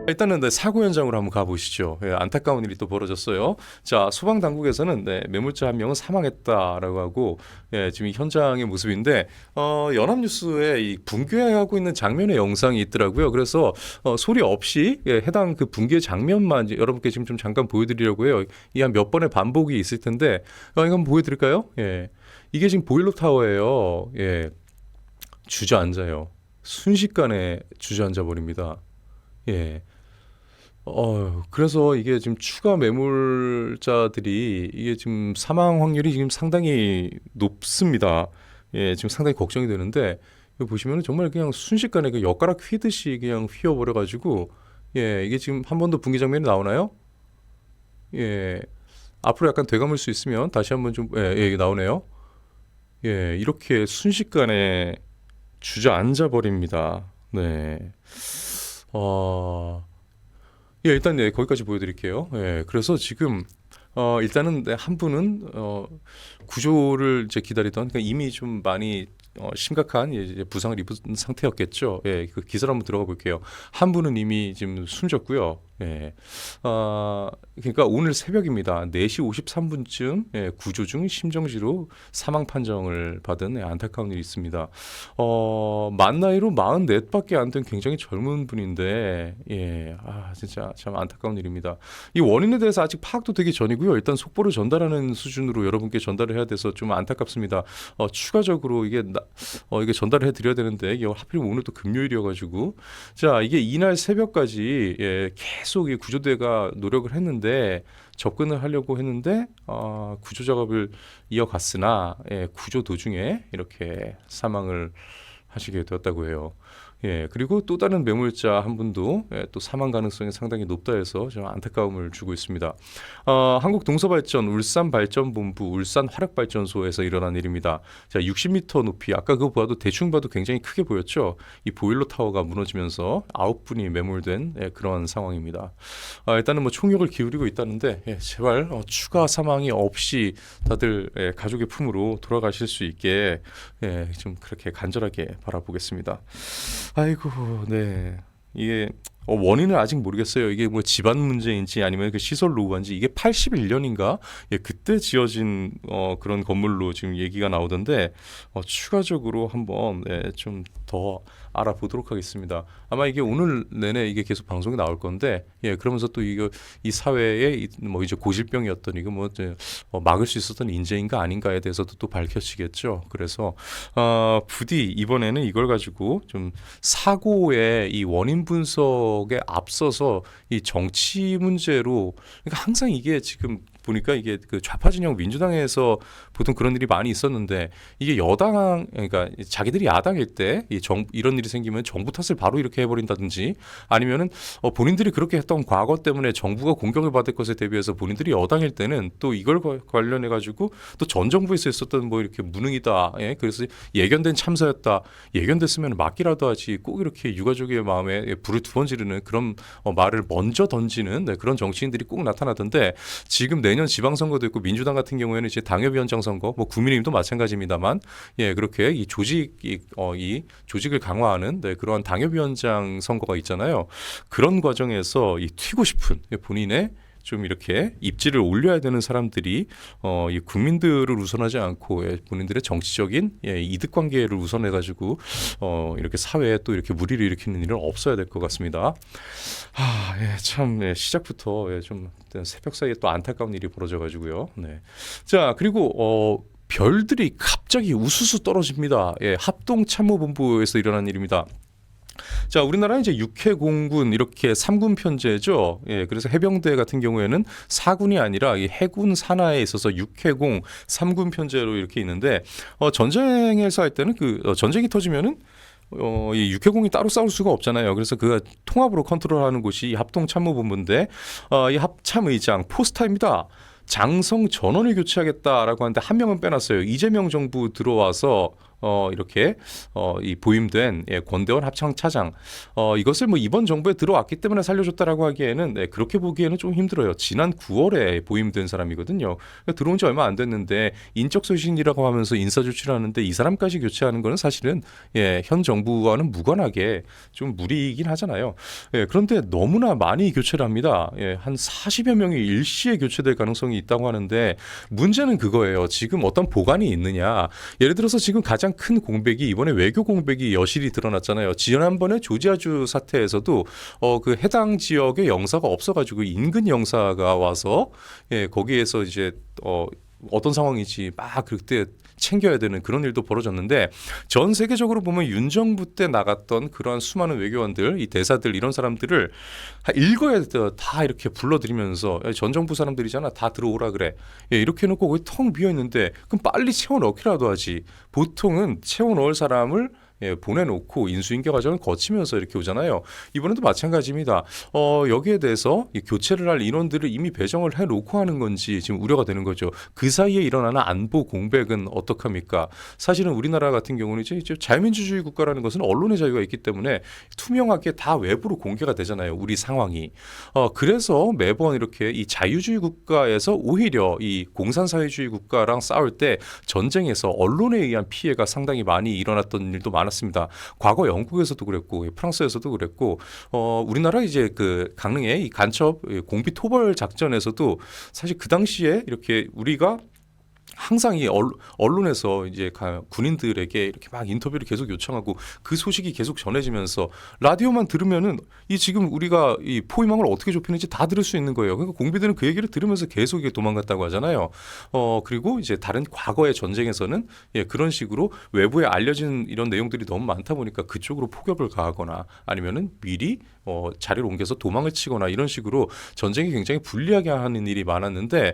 일단은 네, 사고 현장으로 한번 가보시죠. 예, 안타까운 일이 또 벌어졌어요. 자, 소방 당국에서는 네, 매물자 한 명은 사망했다라고 하고 예, 지금 이 현장의 모습인데 연합뉴스에 이 붕괴하고 있는 장면의 영상이 있더라고요. 그래서 소리 없이 예, 해당 그 붕괴 장면만 여러분께 지금 좀 잠깐 보여드리려고 해요. 이 한 몇 번의 반복이 있을 텐데 이거 한번 보여드릴까요? 예, 이게 지금 보일러 타워예요. 예, 주저앉아요. 순식간에 주저앉아 버립니다. 예. 그래서 이게 지금 추가 매물자들이 이게 지금 사망 확률이 지금 상당히 높습니다. 예, 지금 상당히 걱정이 되는데, 이거 보시면은 정말 그냥 순식간에 그 엿가락 휘듯이 그냥 휘어버려가지고, 예, 이게 지금 한 번 더 분기 장면이 나오나요? 예, 앞으로 약간 되감을 수 있으면 다시 한번 좀, 예, 예, 이게 나오네요. 예, 이렇게 순식간에 주저앉아 버립니다. 네. 어, 예, 일단 네, 거기까지 보여드릴게요. 예, 그래서 지금 일단은 네, 한 분은 구조를 이제 기다리던 그러니까 이미 좀 많이 심각한 이제 부상을 입은 상태였겠죠. 예, 그 기사를 한번 들어가 볼게요. 한 분은 이미 지금 숨졌고요. 예, 그러니까 오늘 새벽입니다. 4시 53분쯤 예, 구조 중 심정지로 사망 판정을 받은 예, 안타까운 일이 있습니다. 만 나이로 44밖에 안 된 굉장히 젊은 분인데 예, 진짜 참 안타까운 일입니다. 이 원인에 대해서 아직 파악도 되기 전이고요. 일단 속보를 전달하는 수준으로 여러분께 전달을 해야 돼서 좀 안타깝습니다. 추가적으로 이게 전달을 해드려야 되는데 이게 하필 오늘 또 금요일이어가지고 자 이게 이날 새벽까지 예, 계속 이 구조대가 노력을 했는데 접근을 하려고 했는데 구조 작업을 이어갔으나 예, 구조 도중에 이렇게 사망을 하시게 되었다고 해요. 예, 그리고 또 다른 매물자 한 분도 예, 또 사망 가능성이 상당히 높다 해서 좀 안타까움을 주고 있습니다. 한국동서발전 울산발전본부 울산화력발전소에서 일어난 일입니다. 자, 60m 높이 아까 그거 봐도 대충 봐도 굉장히 크게 보였죠. 이 보일러 타워가 무너지면서 9분이 매몰된 예, 그런 상황입니다. 일단은 뭐 총력을 기울이고 있다는데 예, 제발 추가 사망이 없이 다들 예, 가족의 품으로 돌아가실 수 있게 예, 좀 그렇게 간절하게 바라보겠습니다. 아이고, 네. 이게 원인을 아직 모르겠어요. 이게 뭐 집안 문제인지 아니면 그 시설 노후인지 이게 81년인가? 예, 그때 지어진 그런 건물로 지금 얘기가 나오던데 추가적으로 한번 예, 좀 더 알아보도록 하겠습니다. 아마 이게 오늘 내내 이게 계속 방송에 나올 건데 예, 그러면서 또 이거 이 사회에 뭐 이제 고질병이었던 이거 뭐 막을 수 있었던 인재인가 아닌가에 대해서도 또 밝혀지겠죠. 그래서 부디 이번에는 이걸 가지고 좀 사고의 이 원인 분석에 앞서서 이 정치 문제로 그러니까 항상 이게 지금 보니까 이게 그 좌파 진영 민주당에서 보통 그런 일이 많이 있었는데 이게 여당 그러니까 자기들이 야당일 때 이런 일이 생기면 정부 탓을 바로 이렇게 해버린다든지 아니면은 본인들이 그렇게 했던 과거 때문에 정부가 공격을 받을 것에 대비해서 본인들이 여당일 때는 또 이걸 관련해 가지고 또 전 정부에서 있었던 뭐 이렇게 무능이다. 예? 그래서 예견된 참사였다. 예견됐으면 막기라도 하지 꼭 이렇게 유가족의 마음에 불을 두 번 지르는 그런 말을 먼저 던지는 네, 그런 정치인들이 꼭 나타나던데 지금 내년 지방선거도 있고 민주당 같은 경우에는 이제 당협위원장 선거, 뭐 국민의힘도 마찬가지입니다만, 예 그렇게 이 조직을 강화하는 네, 그러한 당협위원장 선거가 있잖아요. 그런 과정에서 이 튀고 싶은 본인의 좀 이렇게 입지를 올려야 되는 사람들이 이 국민들을 우선하지 않고 예, 본인들의 정치적인 예, 이득 관계를 우선해 가지고 이렇게 사회에 또 이렇게 무리를 일으키는 일은 없어야 될 것 같습니다. 예, 참 예, 시작부터 예, 좀 새벽 사이에 또 안타까운 일이 벌어져 가지고요. 네. 자, 그리고 별들이 갑자기 우수수 떨어집니다. 예, 합동참모본부에서 일어난 일입니다. 자, 우리나라는 이제 육해공군 이렇게 3군 편제죠. 예, 그래서 해병대 같은 경우에는 4군이 아니라 이 해군 산하에 있어서 육해공 3군 편제로 이렇게 있는데 전쟁에서 할 때는 전쟁이 터지면은 이 육해공이 따로 싸울 수가 없잖아요. 그래서 그 통합으로 컨트롤하는 곳이 합동참모본부인데 이 합참의장 포스타입니다. 장성 전원을 교체하겠다라고 하는데 한 명은 빼놨어요. 이재명 정부 들어와서 이렇게 이 보임된 권대원 합창차장 이것을 뭐 이번 정부에 들어왔기 때문에 살려줬다라고 하기에는 그렇게 보기에는 좀 힘들어요. 지난 9월에 보임된 사람이거든요. 그러니까 들어온 지 얼마 안 됐는데 인적 쇄신이라고 하면서 인사 조치를 하는데 이 사람까지 교체하는 거는 사실은 현 정부와는 무관하게 좀 무리이긴 하잖아요. 그런데 너무나 많이 교체를 합니다. 한 40여 명이 일시에 교체될 가능성이 있다고 하는데 문제는 그거예요. 지금 어떤 보관이 있느냐. 예를 들어서 지금 가장 큰 공백이 이번에 외교 공백이 여실히 드러났잖아요. 지난번에 조지아주 사태에서도 그 해당 지역의 영사가 없어가지고 인근 영사가 와서 거기에서 이제 어떤 상황인지 막 그때 챙겨야 되는 그런 일도 벌어졌는데 전 세계적으로 보면 윤 정부 때 나갔던 그러한 수많은 외교관들, 이 대사들 이런 사람들을 읽어야 다 이렇게 불러들이면서 전 정부 사람들이잖아 다 들어오라 그래 이렇게 해놓고 거기 텅 비어 있는데 그럼 빨리 채워 넣기라도 하지. 보통은 채워 넣을 사람을 보내놓고 인수인계 과정을 거치면서 이렇게 오잖아요. 이번에도 마찬가지입니다. 여기에 대해서 교체를 할 인원들을 이미 배정을 해놓고 하는 건지 지금 우려가 되는 거죠. 그 사이에 일어나는 안보 공백은 어떡합니까? 사실은 우리나라 같은 경우는 이제 자유민주주의 국가라는 것은 언론의 자유가 있기 때문에 투명하게 다 외부로 공개가 되잖아요. 우리 상황이. 그래서 매번 이렇게 이 자유주의 국가에서 오히려 이 공산사회주의 국가랑 싸울 때 전쟁에서 언론에 의한 피해가 상당히 많이 일어났던 일도 많았습니다. 과거 영국에서도 그랬고 프랑스에서도 그랬고 우리나라 이제 그 강릉의 이 간첩 공비 토벌 작전에서도 사실 그 당시에 이렇게 우리가 항상 이 언론에서 이제 군인들에게 이렇게 막 인터뷰를 계속 요청하고 그 소식이 계속 전해지면서 라디오만 들으면은 이 지금 우리가 이 포위망을 어떻게 좁히는지 다 들을 수 있는 거예요. 그러니까 공비들은 그 얘기를 들으면서 계속 도망갔다고 하잖아요. 그리고 이제 다른 과거의 전쟁에서는 그런 식으로 외부에 알려진 이런 내용들이 너무 많다 보니까 그쪽으로 폭격을 가하거나 아니면은 미리 자리를 옮겨서 도망을 치거나 이런 식으로 전쟁이 굉장히 불리하게 하는 일이 많았는데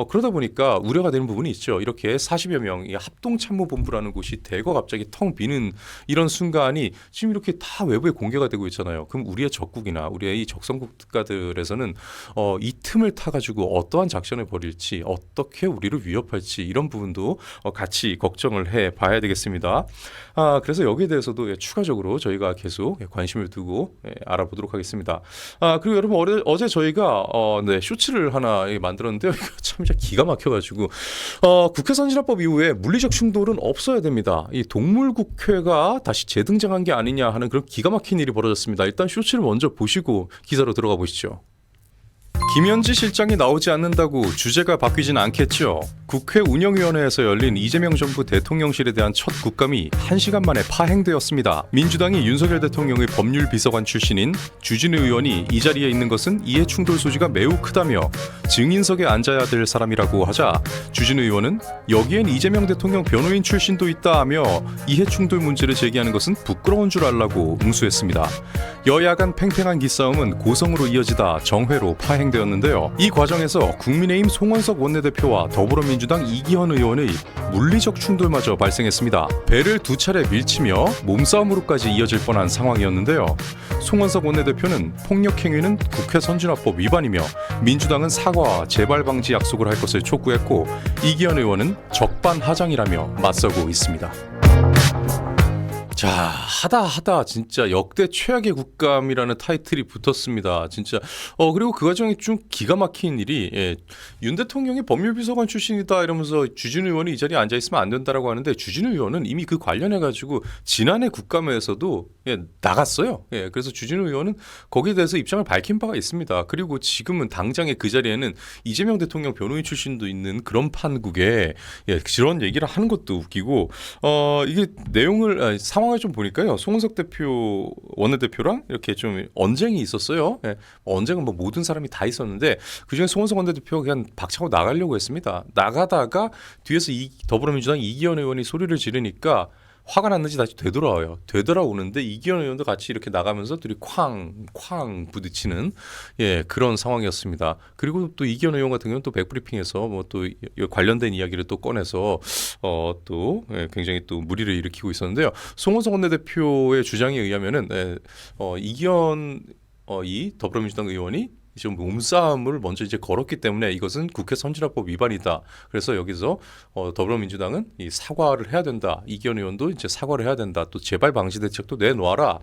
그러다 보니까 우려가 되는 부분이 있죠. 이렇게 40여 명이 합동참모본부라는 곳이 대거 갑자기 텅 비는 이런 순간이 지금 이렇게 다 외부에 공개가 되고 있잖아요. 그럼 우리의 적국이나 우리의 이 적성국 국가들에서는 이 틈을 타가지고 어떠한 작전을 벌일지 어떻게 우리를 위협할지 이런 부분도 같이 걱정을 해봐야 되겠습니다. 그래서 여기에 대해서도 추가적으로 저희가 계속 관심을 두고 알아보도록 하겠습니다. 그리고 여러분 어제 저희가 쇼츠를 하나 만들었는데요. 이거 참 진짜 기가 막혀가지고 국회 선진화법 이후에 물리적 충돌은 없어야 됩니다. 이 동물국회가 다시 재등장한 게 아니냐 하는 그런 기가 막힌 일이 벌어졌습니다. 일단 쇼츠를 먼저 보시고 기사로 들어가 보시죠. 김현지 실장이 나오지 않는다고 주제가 바뀌진 않겠죠. 국회 운영위원회에서 열린 이재명 정부 대통령실에 대한 첫 국감이 1시간 만에 파행되었습니다. 민주당이 윤석열 대통령의 법률비서관 출신인 주진우 의원이 이 자리에 있는 것은 이해 충돌 소지가 매우 크다며 증인석에 앉아야 될 사람이라고 하자 주진우 의원은 여기엔 이재명 대통령 변호인 출신도 있다 하며 이해 충돌 문제를 제기하는 것은 부끄러운 줄 알라고 응수했습니다. 여야 간 팽팽한 기싸움은 고성으로 이어지다 정회로 파행되었는데요. 이 과정에서 국민의힘 송원석 원내대표와 더불어민주당 이기현 의원의 물리적 충돌마저 발생했습니다. 배를 두 차례 밀치며 몸싸움으로까지 이어질 뻔한 상황이었는데요. 송원석 원내대표는 폭력 행위는 국회 선진화법 위반이며 민주당은 사과와 재발 방지 약속을 할 것을 촉구했고 이기현 의원은 적반하장이라며 맞서고 있습니다. 자, 하다 진짜 역대 최악의 국감이라는 타이틀이 붙었습니다. 진짜. 그리고 그 과정에 좀 기가 막힌 일이 윤 대통령이 법률비서관 출신이다 이러면서 주진우 의원이 이 자리에 앉아 있으면 안 된다라고 하는데 주진우 의원은 이미 그 관련해 가지고 지난해 국감에서도 나갔어요. 그래서 주진우 의원은 거기에 대해서 입장을 밝힌 바가 있습니다. 그리고 지금은 당장에 그 자리에는 이재명 대통령 변호인 출신도 있는 그런 판국에 그런 얘기를 하는 것도 웃기고 이게 내용을 상황을 좀 보니까요. 송원석 대표 원내대표랑 이렇게 좀 언쟁이 있었어요. 언쟁은 뭐 모든 사람이 다 있었는데 그중에 송원석 원내대표가 그냥 박차고 나가려고 했습니다. 나가다가 뒤에서 더불어민주당 이기현 의원이 소리를 지르니까 화가 났는지 다시 되돌아오는데 이기현 의원도 같이 이렇게 나가면서 둘이 쾅쾅 부딪히는 그런 상황이었습니다. 그리고 또 이기현 의원 같은 경우는 또 백브리핑에서 뭐 또 관련된 이야기를 또 꺼내서 또 굉장히 또 물의를 일으키고 있었는데요. 송원석 원내대표의 주장에 의하면은 이기현 이 더불어민주당 의원이 좀 몸싸움을 먼저 이제 걸었기 때문에 이것은 국회 선진화법 위반이다. 그래서 여기서 더불어민주당은 이 사과를 해야 된다. 이기현 의원도 이제 사과를 해야 된다. 또 재발 방지 대책도 내놓아라.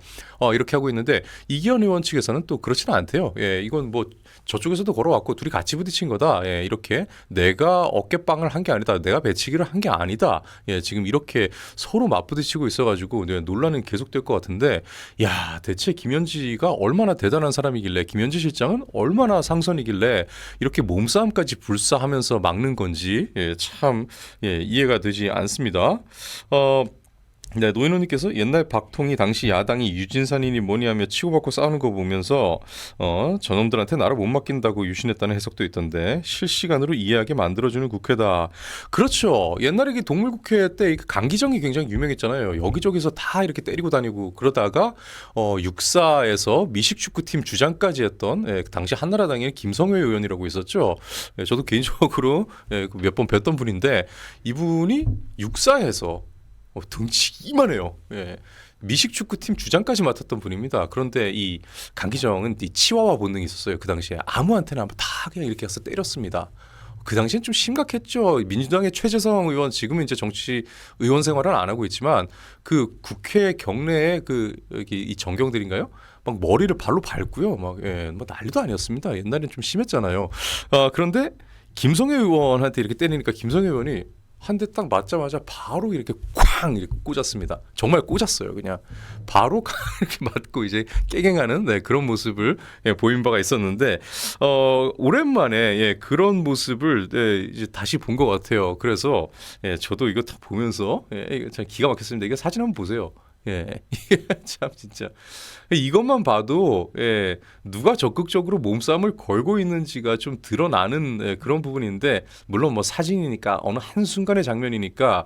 이렇게 하고 있는데 이기현 의원 측에서는 또 그렇지는 않대요. 예, 이건 뭐 저쪽에서도 걸어왔고 둘이 같이 부딪힌 거다. 예, 이렇게 내가 어깨빵을 한 게 아니다. 내가 배치기를 한 게 아니다. 예, 지금 이렇게 서로 맞부딪히고 있어가지고 네, 논란은 계속될 것 같은데, 야, 대체 김현지가 얼마나 대단한 사람이길래, 김현지 실장은 얼마나 상선이길래 이렇게 몸싸움까지 불사하면서 막는 건지 참 이해가 되지 않습니다. 네, 노인호님께서 옛날 박통희 당시 야당이 유진산이니 뭐니 하며 치고받고 싸우는 거 보면서 저놈들한테 나를 못 맡긴다고 유신했다는 해석도 있던데 실시간으로 이해하게 만들어주는 국회다. 그렇죠. 옛날에 동물국회 때 강기정이 굉장히 유명했잖아요. 여기저기서 다 이렇게 때리고 다니고 그러다가 육사에서 미식축구팀 주장까지 했던 당시 한나라당의 김성회 의원이라고 있었죠. 저도 개인적으로 몇 번 뵀던 분인데 이분이 육사에서 덩치 이만해요. 예. 미식축구팀 주장까지 맡았던 분입니다. 그런데 이 강기정은 이 치와와 본능이 있었어요. 그 당시에 아무한테나 한번 다 그냥 이렇게 해서 때렸습니다. 그 당시엔 좀 심각했죠. 민주당의 최재성 의원 지금은 이제 정치 의원 생활은 안 하고 있지만 그 국회 경내에 여기 이 정경들인가요? 막 머리를 발로 밟고요. 막 뭐 난리도 아니었습니다. 옛날엔 좀 심했잖아요. 그런데 김성애 의원한테 이렇게 때리니까 김성애 의원이 한 대 딱 맞자마자 바로 이렇게 쾅 이렇게 꽂았습니다. 정말 꽂았어요. 그냥 바로 이렇게 맞고 이제 깨갱하는 그런 모습을 보인 바가 있었는데 오랜만에 그런 모습을 이제 다시 본 것 같아요. 그래서 저도 이거 다 보면서 이거 참 기가 막혔습니다. 이거 사진 한번 보세요. 참 진짜 이것만 봐도 누가 적극적으로 몸싸움을 걸고 있는지가 좀 드러나는 그런 부분인데, 물론 뭐 사진이니까 어느 한순간의 장면이니까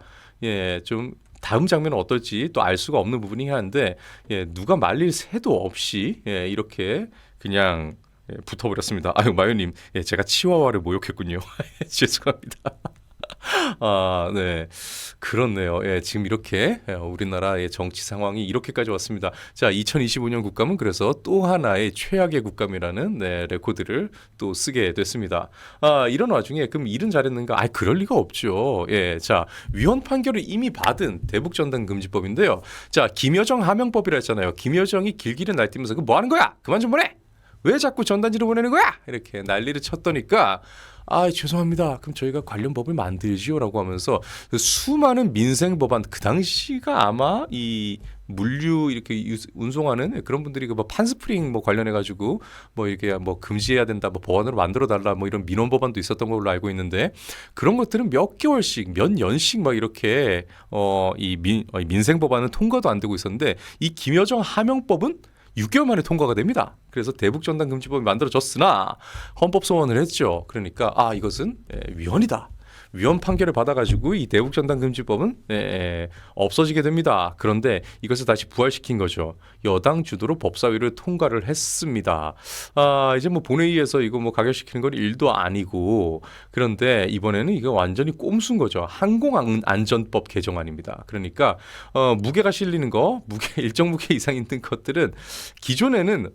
좀 다음 장면은 어떨지 또 알 수가 없는 부분이긴 한데 누가 말릴 새도 없이 이렇게 그냥 붙어버렸습니다. 아유 마요님, 제가 치와와를 모욕했군요. 죄송합니다. 네. 그렇네요. 지금 이렇게 우리나라의 정치 상황이 이렇게까지 왔습니다. 자, 2025년 국감은 그래서 또 하나의 최악의 국감이라는 레코드를 또 쓰게 됐습니다. 이런 와중에 그럼 일은 잘했는가? 그럴 리가 없죠. 자, 위헌 판결을 이미 받은 대북전단금지법인데요. 자, 김여정 하명법이라 했잖아요. 김여정이 길길이 날뛰면서 그 뭐 하는 거야? 그만 좀 보내! 왜 자꾸 전단지를 보내는 거야? 이렇게 난리를 쳤더니까 죄송합니다. 그럼 저희가 관련 법을 만들지요라고 하면서 수많은 민생 법안, 그 당시가 아마 이 물류 이렇게 운송하는 그런 분들이 뭐 판스프링 뭐 관련해 가지고 뭐 이렇게 뭐 금지해야 된다, 뭐 법안으로 만들어 달라, 뭐 이런 민원 법안도 있었던 걸로 알고 있는데, 그런 것들은 몇 개월씩, 몇 년씩 막 이렇게 민생 법안은 통과도 안 되고 있었는데, 이 김여정 하명법은 6개월 만에 통과가 됩니다. 그래서 대북전단금지법이 만들어졌으나 헌법 소원을 했죠. 그러니까 이것은 위헌이다. 위헌 판결을 받아가지고 이 대북전단금지법은 없어지게 됩니다. 그런데 이것을 다시 부활시킨 거죠. 여당 주도로 법사위를 통과를 했습니다. 이제 뭐 본회의에서 이거 뭐 가결시키는 건 일도 아니고, 그런데 이번에는 이거 완전히 꼼수인 거죠. 항공안전법 개정안입니다. 그러니까 무게가 실리는 거, 일정 무게 이상 있는 것들은 기존에는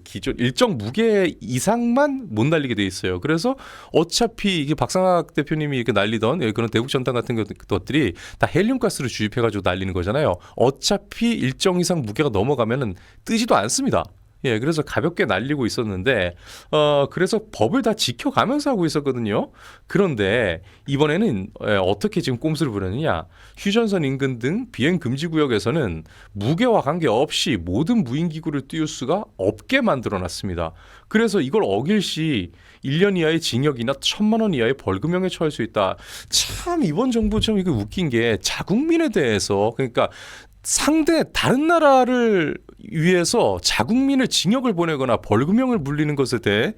기존 일정 무게 이상만 못 날리게 돼 있어요. 그래서 어차피 이게 박상학 대표님이 이렇게 날리던 그런 대북전단 같은 것들이 다 헬륨가스를 주입해가지고 날리는 거잖아요. 어차피 일정 이상 무게가 넘어가면은 뜨지도 않습니다. 그래서 가볍게 날리고 있었는데 그래서 법을 다 지켜가면서 하고 있었거든요. 그런데 이번에는 어떻게 지금 꼼수를 부렸느냐? 휴전선 인근 등 비행 금지 구역에서는 무게와 관계없이 모든 무인기구를 띄울 수가 없게 만들어놨습니다. 그래서 이걸 어길 시 1년 이하의 징역이나 1,000만 원 이하의 벌금형에 처할 수 있다. 참 이번 정부 참 이게 웃긴 게 자국민에 대해서, 그러니까 상대 다른 나라를 위해서 자국민을 징역을 보내거나 벌금형을 물리는 것에 대해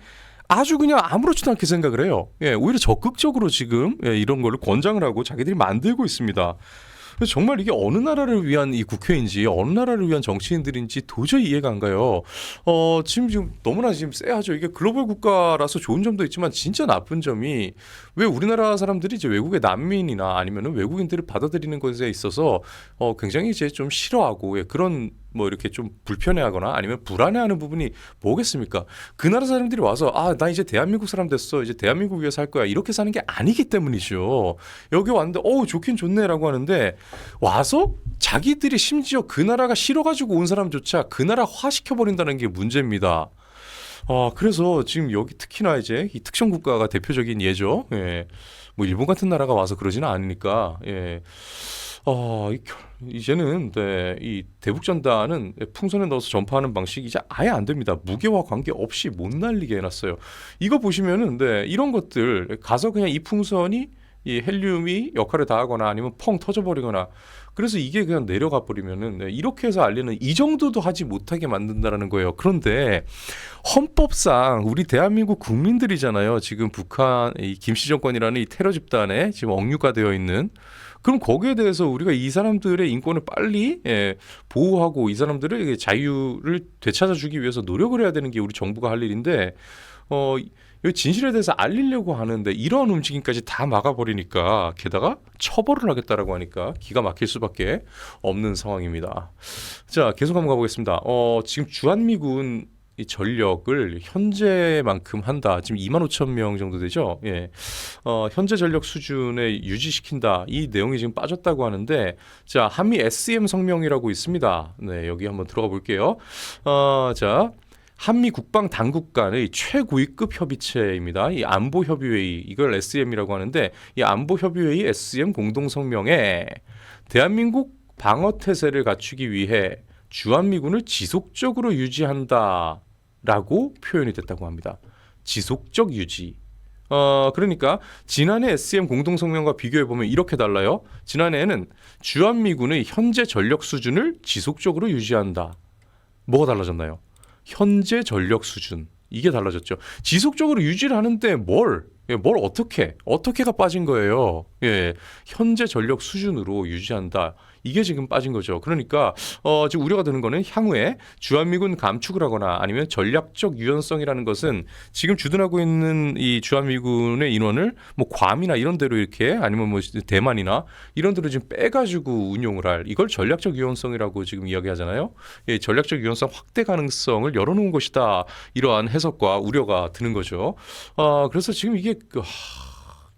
아주 그냥 아무렇지도 않게 생각을 해요. 오히려 적극적으로 지금 이런 거를 권장을 하고 자기들이 만들고 있습니다. 정말 이게 어느 나라를 위한 이 국회인지, 어느 나라를 위한 정치인들인지 도저히 이해가 안 가요. 지금 너무나 지금 쎄하죠. 이게 글로벌 국가라서 좋은 점도 있지만 진짜 나쁜 점이, 왜 우리나라 사람들이 이제 외국의 난민이나 아니면은 외국인들을 받아들이는 것에 있어서 굉장히 이제 좀 싫어하고 그런 뭐 이렇게 좀 불편해하거나 아니면 불안해하는 부분이 뭐겠습니까? 그 나라 사람들이 와서 나 이제 대한민국 사람 됐어. 이제 대한민국 위해서 할 거야. 이렇게 사는 게 아니기 때문이죠. 여기 왔는데 좋긴 좋네라고 하는데 와서 자기들이 심지어 그 나라가 싫어가지고 온 사람조차 그 나라화 시켜버린다는 게 문제입니다. 그래서 지금 여기 특히나 이제 이 특정 국가가 대표적인 예죠. 예. 뭐 일본 같은 나라가 와서 그러지는 않으니까. 예. 이제는 이 대북전단은 풍선에 넣어서 전파하는 방식이 이제 아예 안 됩니다. 무게와 관계없이 못 날리게 해놨어요. 이거 보시면은 이런 것들 가서 그냥 이 풍선이 이 헬륨이 역할을 다하거나 아니면 펑 터져버리거나 그래서 이게 그냥 내려가 버리면은 이렇게 해서 알리는 이 정도도 하지 못하게 만든다라는 거예요. 그런데 헌법상 우리 대한민국 국민들이잖아요. 지금 북한 이 김씨 정권이라는 이 테러 집단에 지금 억류가 되어 있는 그럼 거기에 대해서 우리가 이 사람들의 인권을 빨리 보호하고 이 사람들의 자유를 되찾아주기 위해서 노력을 해야 되는 게 우리 정부가 할 일인데 이 진실에 대해서 알리려고 하는데 이런 움직임까지 다 막아버리니까 게다가 처벌을 하겠다라고 하니까 기가 막힐 수밖에 없는 상황입니다. 자, 계속 한번 가보겠습니다. 지금 주한미군 이 전력을 현재만큼 한다. 지금 25,000명 정도 되죠. 예. 현재 전력 수준에 유지시킨다. 이 내용이 지금 빠졌다고 하는데 자, 한미 SEM 성명이라고 있습니다. 네, 여기 한번 들어가 볼게요. 자, 한미 국방 당국 간의 최고위급 협의체입니다. 이 안보협의회의 이걸 SEM이라고 하는데 이 안보협의회의 SEM 공동성명에 대한민국 방어태세를 갖추기 위해 주한미군을 지속적으로 유지한다라고 표현이 됐다고 합니다. 지속적 유지. 그러니까 지난해 SEM 공동성명과 비교해보면 이렇게 달라요. 지난해에는 주한미군의 현재 전력 수준을 지속적으로 유지한다. 뭐가 달라졌나요? 현재 전력 수준 이게 달라졌죠. 지속적으로 유지를 하는데 뭘 어떻게가 빠진 거예요. 예, 현재 전력 수준으로 유지한다. 이게 지금 빠진 거죠. 그러니까 지금 우려가 되는 거는 향후에 주한미군 감축을 하거나 아니면 전략적 유연성이라는 것은 지금 주둔하고 있는 이 주한미군의 인원을 뭐 괌이나 이런 데로 이렇게 아니면 뭐 대만이나 이런 데로 지금 빼가지고 운용을 할 이걸 전략적 유연성이라고 지금 이야기하잖아요. 예, 전략적 유연성 확대 가능성을 열어놓은 것이다. 이러한 해석과 우려가 드는 거죠. 그래서 지금 이게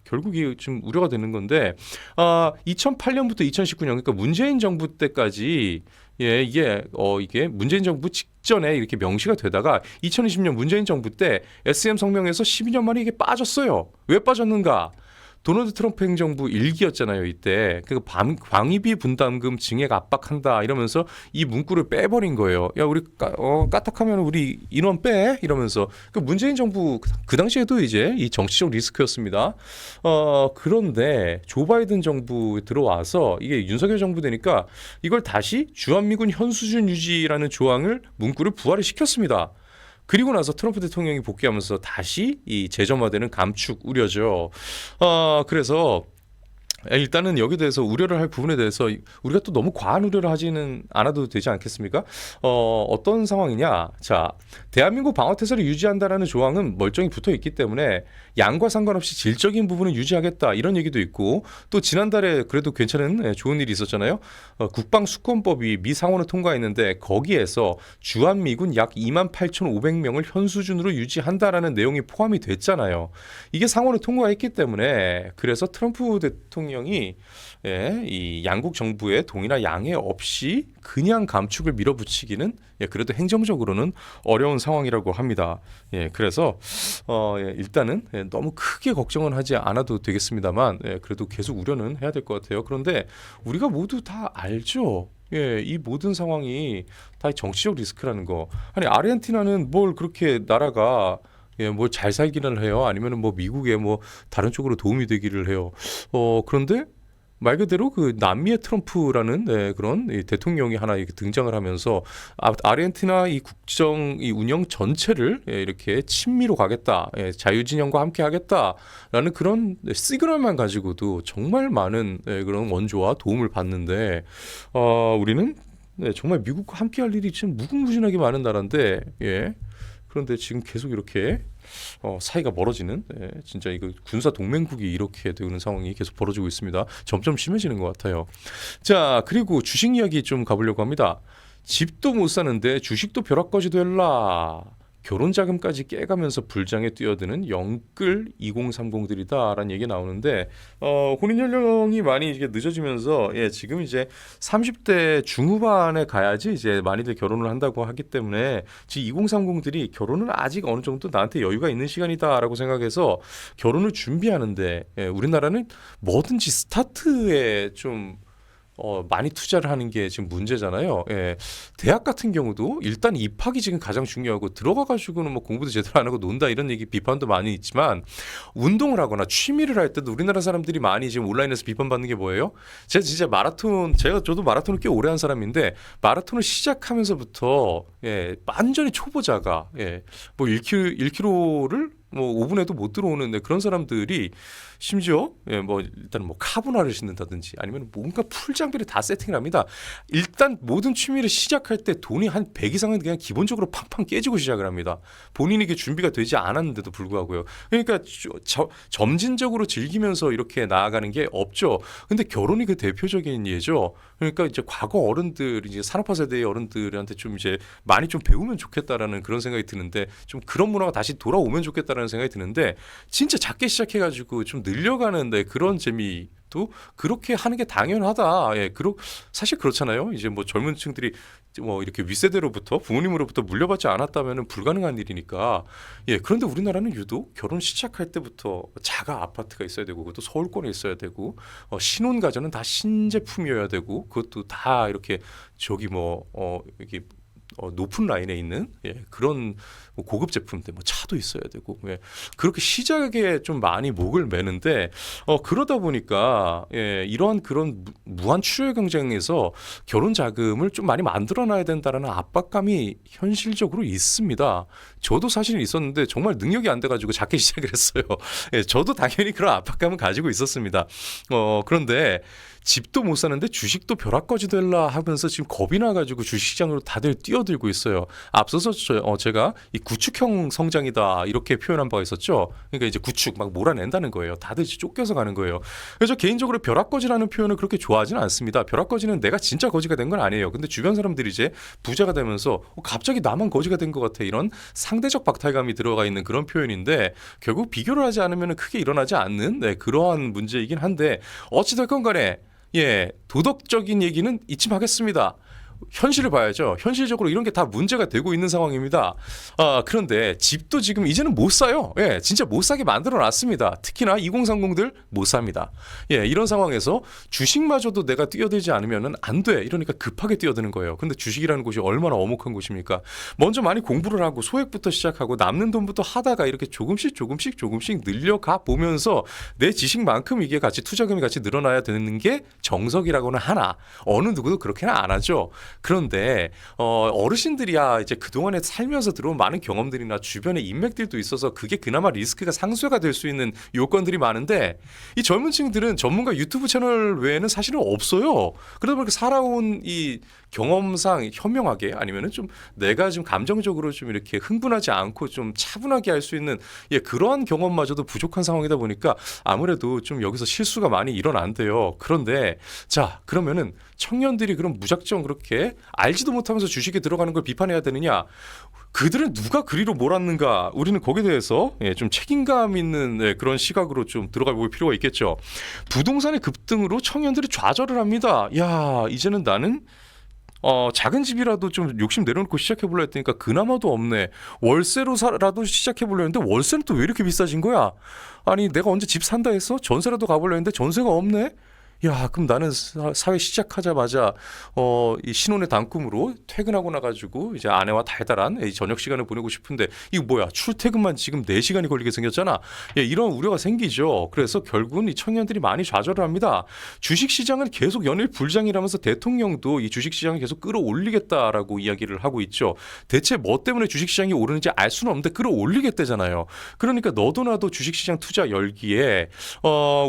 결국 이 지금 우려가 되는 건데 2008년부터 2019년 그러니까 문재인 정부 때까지 이게 문재인 정부 직전에 이렇게 명시가 되다가 2020년 문재인 정부 때 SEM 성명에서 12년 만에 이게 빠졌어요. 왜 빠졌는가? 도널드 트럼프 행정부 일기였잖아요. 이때 그 방위비 분담금 증액 압박한다 이러면서 이 문구를 빼버린 거예요. 야 우리 까딱하면 우리 인원 빼 이러면서 그 문재인 정부 그 당시에도 이제 이 정치적 리스크였습니다. 그런데 조 바이든 정부 들어와서 이게 윤석열 정부 되니까 이걸 다시 주한미군 현 수준 유지라는 조항을 문구를 부활을 시켰습니다. 그리고 나서 트럼프 대통령이 복귀하면서 다시 이 재점화되는 감축 우려죠. 그래서 일단은 여기에 대해서 우려를 할 부분에 대해서 우리가 또 너무 과한 우려를 하지는 않아도 되지 않겠습니까? 어떤 상황이냐? 자, 대한민국 방어태세를 유지한다라는 조항은 멀쩡히 붙어 있기 때문에 양과 상관없이 질적인 부분은 유지하겠다 이런 얘기도 있고 또 지난달에 그래도 괜찮은 좋은 일이 있었잖아요. 국방수권법이 미 상원을 통과했는데 거기에서 주한미군 약 28,500명을 현 수준으로 유지한다라는 내용이 포함이 됐잖아요. 이게 상원을 통과했기 때문에 그래서 트럼프 대통령이 이 양국 정부의 동의나 양해 없이 그냥 감축을 밀어붙이기는 그래도 행정적으로는 어려운 상황이라고 합니다. 그래서 일단은 너무 크게 걱정은 하지 않아도 되겠습니다만 그래도 계속 우려는 해야 될 것 같아요. 그런데 우리가 모두 다 알죠. 이 모든 상황이 다 정치적 리스크라는 거. 아니 아르헨티나는 뭘 그렇게 나라가 뭘 잘 살기를 해요? 아니면은 뭐 미국에 뭐 다른 쪽으로 도움이 되기를 해요? 그런데 말 그대로 그 남미의 트럼프라는 그런 대통령이 하나 이렇게 등장을 하면서 아르헨티나 이 국정 이 운영 전체를 이렇게 친미로 가겠다, 자유진영과 함께 하겠다라는 그런 시그널만 가지고도 정말 많은 그런 원조와 도움을 받는데 우리는 정말 미국과 함께할 일이 지금 무궁무진하게 많은 나라인데 그런데 지금 계속 이렇게 사이가 멀어지는 진짜 이거 군사 동맹국이 이렇게 되는 상황이 계속 벌어지고 있습니다. 점점 심해지는 것 같아요. 자, 그리고 주식 이야기 좀 가보려고 합니다. 집도 못 사는데 주식도 벼락거지 될라. 결혼 자금까지 깨가면서 불장에 뛰어드는 영끌 2030들이다라는 얘기 나오는데 혼인 연령이 많이 이게 늦어지면서 지금 이제 30대 중후반에 가야지 이제 많이들 결혼을 한다고 하기 때문에 지금 2030들이 결혼은 아직 어느 정도 나한테 여유가 있는 시간이다라고 생각해서 결혼을 준비하는데 우리나라는 뭐든지 스타트에 좀 많이 투자를 하는 게 지금 문제잖아요. 대학 같은 경우도 일단 입학이 지금 가장 중요하고 들어가가지고는 뭐 공부도 제대로 안 하고 논다 이런 얘기 비판도 많이 있지만 운동을 하거나 취미를 할 때도 우리나라 사람들이 많이 지금 온라인에서 비판받는 게 뭐예요? 제가 진짜 저도 마라톤을 꽤 오래 한 사람인데 마라톤을 시작하면서부터 완전히 초보자가 뭐 1km를 뭐 5분에도 못 들어오는 그런 사람들이 심지어 뭐 일단 뭐 카보나를 신는다든지 아니면 뭔가 풀 장비를 다 세팅을 합니다. 일단 모든 취미를 시작할 때 돈이 한 100 이상은 그냥 기본적으로 팡팡 깨지고 시작을 합니다. 본인이 이게 준비가 되지 않았는데도 불구하고요. 그러니까 점진적으로 즐기면서 이렇게 나아가는 게 없죠. 근데 결혼이 그 대표적인 예죠. 그러니까 이제 과거 어른들 이제 산업화 세대의 어른들한테 좀 이제 많이 좀 배우면 좋겠다라는 그런 생각이 드는데 좀 그런 문화가 다시 돌아오면 좋겠다라는 생각이 드는데 진짜 작게 시작해가지고 좀 늘려가는 그런 재미도 그렇게 하는 게 당연하다. 사실 그렇잖아요. 이제 뭐 젊은 층들이 뭐 이렇게 윗세대로부터 부모님으로부터 물려받지 않았다면 불가능한 일이니까. 그런데 우리나라는 유독 결혼 시작할 때부터 자가 아파트가 있어야 되고 그것도 서울권에 있어야 되고 신혼 가전은 다 신제품이어야 되고 그것도 다 이렇게 저기 이렇게 높은 라인에 있는 그런 고급 제품들 뭐 차도 있어야 되고 그렇게 시작에 좀 많이 목을 매는데 그러다 보니까 이러한 그런 무한 출혈 경쟁에서 결혼 자금을 좀 많이 만들어놔야 된다라는 압박감이 현실적으로 있습니다. 저도 사실은 있었는데 정말 능력이 안 돼가지고 작게 시작을 했어요. 저도 당연히 그런 압박감은 가지고 있었습니다. 그런데 집도 못 사는데 주식도 벼락거지 될라 하면서 지금 겁이 나가지고 주식시장으로 다들 뛰어들고 있어요. 앞서서 제가 이 구축형 성장이다 이렇게 표현한 바가 있었죠. 그러니까 이제 구축 막 몰아낸다는 거예요. 다들 쫓겨서 가는 거예요. 그래서 개인적으로 벼락거지라는 표현을 그렇게 좋아하지는 않습니다. 벼락거지는 내가 진짜 거지가 된 건 아니에요. 근데 주변 사람들이 이제 부자가 되면서 갑자기 나만 거지가 된 것 같아 이런 상대적 박탈감이 들어가 있는 그런 표현인데 결국 비교를 하지 않으면 크게 일어나지 않는 그러한 문제이긴 한데 어찌됐건 간에 도덕적인 얘기는 이쯤 하겠습니다. 현실을 봐야죠. 현실적으로 이런 게 다 문제가 되고 있는 상황입니다. 그런데 집도 지금 이제는 못 사요. 진짜 못 사게 만들어 놨습니다. 특히나 2030들 못 삽니다. 이런 상황에서 주식마저도 내가 뛰어들지 않으면 안 돼. 이러니까 급하게 뛰어드는 거예요. 근데 주식이라는 곳이 얼마나 어묵한 곳입니까? 먼저 많이 공부를 하고 소액부터 시작하고 남는 돈부터 하다가 이렇게 조금씩 늘려가 보면서 내 지식만큼 이게 같이 투자금이 같이 늘어나야 되는 게 정석이라고는 하나 어느 누구도 그렇게는 안 하죠. 그런데 어르신들이야 이제 그동안에 살면서 들어온 많은 경험들이나 주변의 인맥들도 있어서 그게 그나마 리스크가 상쇄가 될 수 있는 요건들이 많은데 이 젊은 층들은 전문가 유튜브 채널 외에는 사실은 없어요. 그러다 보니까 살아온 이 경험상 현명하게 아니면은 좀 내가 좀 감정적으로 좀 이렇게 흥분하지 않고 좀 차분하게 할 수 있는 그러한 경험마저도 부족한 상황이다 보니까 아무래도 좀 여기서 실수가 많이 일어난대요. 그런데 자 그러면은 청년들이 그럼 무작정 그렇게 알지도 못하면서 주식에 들어가는 걸 비판해야 되느냐? 그들은 누가 그리로 몰았는가? 우리는 거기에 대해서 좀 책임감 있는 그런 시각으로 좀 들어가 볼 필요가 있겠죠. 부동산의 급등으로 청년들이 좌절을 합니다. 야 이제는 나는 작은 집이라도 좀 욕심 내려놓고 시작해보려 했더니까 그나마도 없네. 월세로라도 시작해보려 했는데 월세는 또 왜 이렇게 비싸진 거야? 아니 내가 언제 집 산다 했어? 전세라도 가보려 했는데 전세가 없네? 야, 그럼 나는 사회 시작하자마자 이 신혼의 단꿈으로 퇴근하고 나가지고 이제 아내와 달달한 이 저녁 시간을 보내고 싶은데 이거 뭐야? 출퇴근만 지금 4시간이 걸리게 생겼잖아. 이런 우려가 생기죠. 그래서 결국은 이 청년들이 많이 좌절을 합니다. 주식시장은 계속 연일 불장이라면서 대통령도 이 주식시장을 계속 끌어올리겠다라고 이야기를 하고 있죠. 대체 뭐 때문에 주식시장이 오르는지 알 수는 없는데 끌어올리겠다잖아요. 그러니까 너도 나도 주식시장 투자 열기에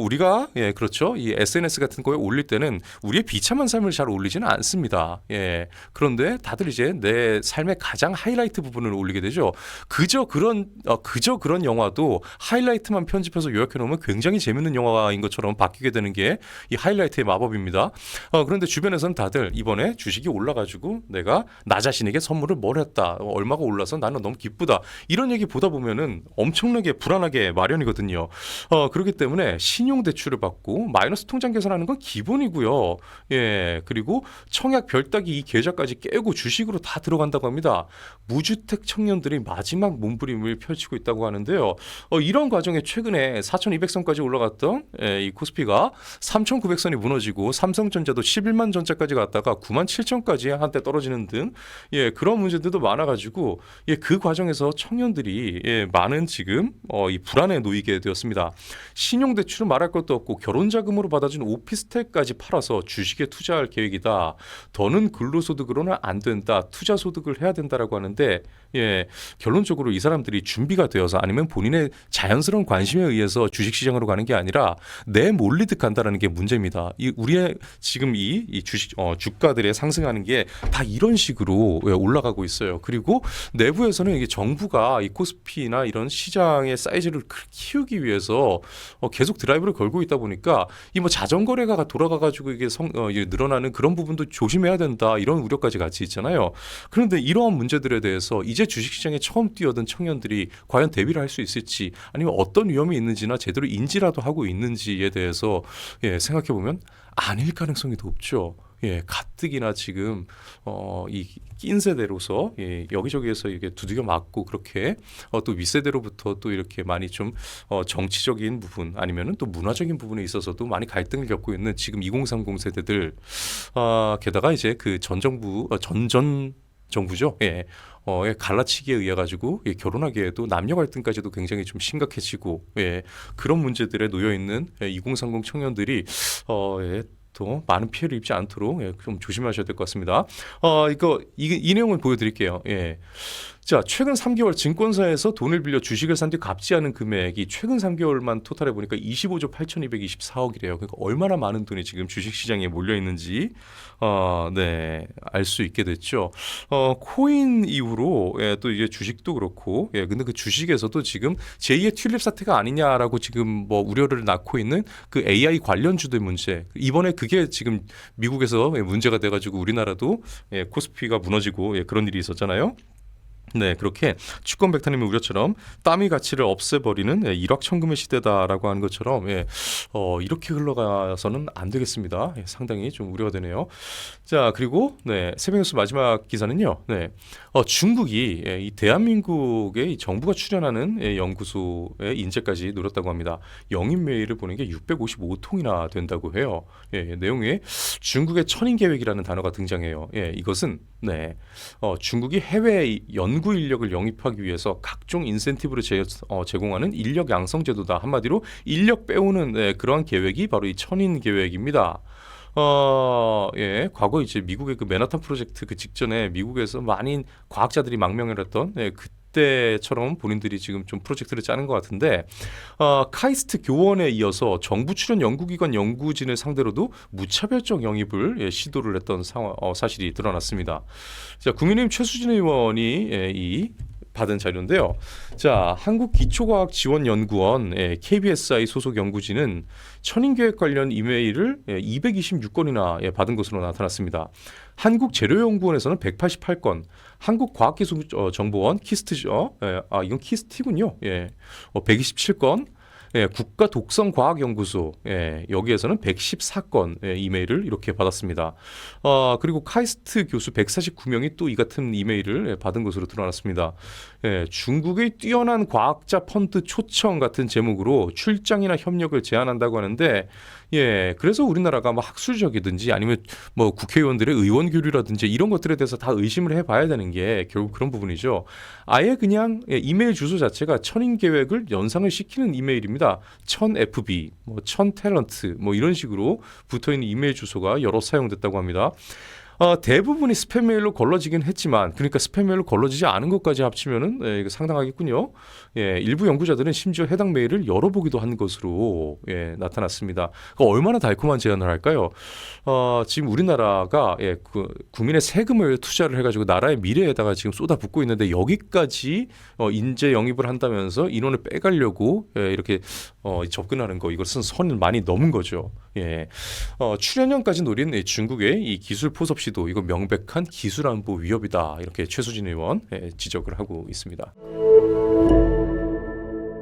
우리가 그렇죠. 이 SNS 같은 거에 올릴 때는 우리의 비참한 삶을 잘 올리지는 않습니다. 예. 그런데 다들 이제 내 삶의 가장 하이라이트 부분을 올리게 되죠. 그저 그런 영화도 하이라이트만 편집해서 요약해 놓으면 굉장히 재밌는 영화인 것처럼 바뀌게 되는 게 이 하이라이트의 마법입니다. 그런데 주변에서는 다들 이번에 주식이 올라가지고 내가 나 자신에게 선물을 뭘 했다. 얼마가 올라서 나는 너무 기쁘다. 이런 얘기 보다 보면은 엄청나게 불안하게 마련이거든요. 그렇기 때문에 신용대출을 받고 마이너스 통장 계산하는 건 기본이고요. 예, 그리고 청약 별따기 이 계좌까지 깨고 주식으로 다 들어간다고 합니다. 무주택 청년들이 마지막 몸부림을 펼치고 있다고 하는데요. 이런 과정에 최근에 4,200선까지 올라갔던 이 코스피가 3,900선이 무너지고 삼성전자도 11만 전자까지 갔다가 9만 7천까지 한때 떨어지는 등 그런 문제들도 많아가지고 그 과정에서 청년들이 많은 지금 이 불안에 놓이게 되었습니다. 신용대출은 말할 것도 없고 결혼자금으로 받아준 오피스텔까지 팔아서 주식에 투자할 계획이다. 더는 근로소득으로는 안 된다. 투자소득을 해야 된다라고 하는데 결론적으로 이 사람들이 준비가 되어서 아니면 본인의 자연스러운 관심에 의해서 주식시장으로 가는 게 아니라 내 몰리듯 간다라는 게 문제입니다. 우리의 지금 이 주식 주가들의 상승하는 게 다 이런 식으로 올라가고 있어요. 그리고 내부에서는 이게 정부가 이 코스피나 이런 시장의 사이즈를 키우기 위해서 계속 드라이브를 걸고 있다 보니까 이 뭐 자전거래가 돌아가가지고 이게 늘어나는 그런 부분도 조심해야 된다 이런 우려까지 같이 있잖아요. 그런데 이러한 문제들에 대해서 이제 주식시장에 처음 뛰어든 청년들이 과연 대비를 할 수 있을지 아니면 어떤 위험이 있는지나 제대로 인지라도 하고 있는지에 대해서 생각해 보면 아닐 가능성이 높죠. 가뜩이나 지금 이 낀 세대로서 여기저기에서 이게 두들겨 맞고 그렇게 또 윗세대로부터 또 이렇게 많이 좀 정치적인 부분 아니면은 또 문화적인 부분에 있어서도 많이 갈등을 겪고 있는 지금 2030 세대들 게다가 이제 그 전 정부죠. 갈라치기에 의해 가지고 결혼하기에도 남녀 갈등까지도 굉장히 좀 심각해지고 그런 문제들에 놓여 있는 2030 청년들이 또 많은 피해를 입지 않도록 좀 조심하셔야 될 것 같습니다. 이 내용을 보여드릴게요. 자, 최근 3개월 증권사에서 돈을 빌려 주식을 산 뒤 갚지 않은 금액이 최근 3개월만 토탈해 보니까 25조 8,224억이래요. 그러니까 얼마나 많은 돈이 지금 주식시장에 몰려 있는지 알 수 있게 됐죠. 코인 이후로 또 이제 주식도 그렇고 근데 그 주식에서도 지금 제2의 튤립 사태가 아니냐라고 지금 뭐 우려를 낳고 있는 그 AI 관련주들 문제 이번에 그게 지금 미국에서 문제가 돼가지고 우리나라도 코스피가 무너지고 그런 일이 있었잖아요. 그렇게 주권백타님의 우려처럼 땀의 가치를 없애버리는 일확천금의 시대다라고 하는 것처럼 이렇게 흘러가서는 안 되겠습니다. 상당히 좀 우려가 되네요. 자, 그리고 새벽뉴스 마지막 기사는요. 중국이 이 대한민국의 이 정부가 출연하는 연구소의 인재까지 노렸다고 합니다. 영인 메일을 보낸 게 655통이나 된다고 해요. 내용에 중국의 천인 계획이라는 단어가 등장해요. 이것은 중국이 해외 연구 인력을 영입하기 위해서 각종 인센티브를 제공하는 인력 양성 제도다. 한마디로 인력 빼오는 그러한 계획이 바로 이 천인 계획입니다. 과거 이제 미국의 그 맨하탄 프로젝트 그 직전에 미국에서 많은 과학자들이 망명을 했던 그때처럼 본인들이 지금 좀 프로젝트를 짜는 것 같은데 카이스트 교원에 이어서 정부 출연 연구기관 연구진을 상대로도 무차별적 영입을 시도를 했던 사실이 드러났습니다. 자, 국민의힘 최수진 의원이 받은 자료인데요. 자, 한국기초과학지원연구원 KBSI 소속 연구진은 천인계획 관련 이메일을 226건이나 받은 것으로 나타났습니다. 한국재료연구원에서는 188건, 한국과학기술정보원 키스트죠. 이건 키스티군요. 127건, 국가독성과학연구소 여기에서는 114건 이메일을 이렇게 받았습니다. 그리고 카이스트 교수 149명이 또 이 같은 이메일을 받은 것으로 드러났습니다. 중국의 뛰어난 과학자 펀드 초청 같은 제목으로 출장이나 협력을 제안한다고 하는데 그래서 우리나라가 뭐 학술적이든지 아니면 뭐 국회의원들의 의원 교류라든지 이런 것들에 대해서 다 의심을 해봐야 되는 게 결국 그런 부분이죠. 아예 그냥 이메일 주소 자체가 천인 계획을 연상을 시키는 이메일입니다. 천 FB, 천 탤런트 이런 식으로 붙어있는 이메일 주소가 여러 사용됐다고 합니다. 대부분이 스팸 메일로 걸러지긴 했지만, 그러니까 스팸 메일로 걸러지지 않은 것까지 합치면은 이거 상당하겠군요. 예, 일부 연구자들은 심지어 해당 메일을 열어보기도 한 것으로 나타났습니다. 그러니까 얼마나 달콤한 제안을 할까요? 지금 우리나라가 그 국민의 세금을 투자를 해가지고 나라의 미래에다가 지금 쏟아붓고 있는데 여기까지 인재 영입을 한다면서 인원을 빼가려고 이렇게 접근하는 거, 이것은 선을 많이 넘은 거죠. 예, 출연료까지 노린 중국의 이 기술 포섭 시도, 이거 명백한 기술 안보 위협이다, 이렇게 최수진 의원 지적을 하고 있습니다.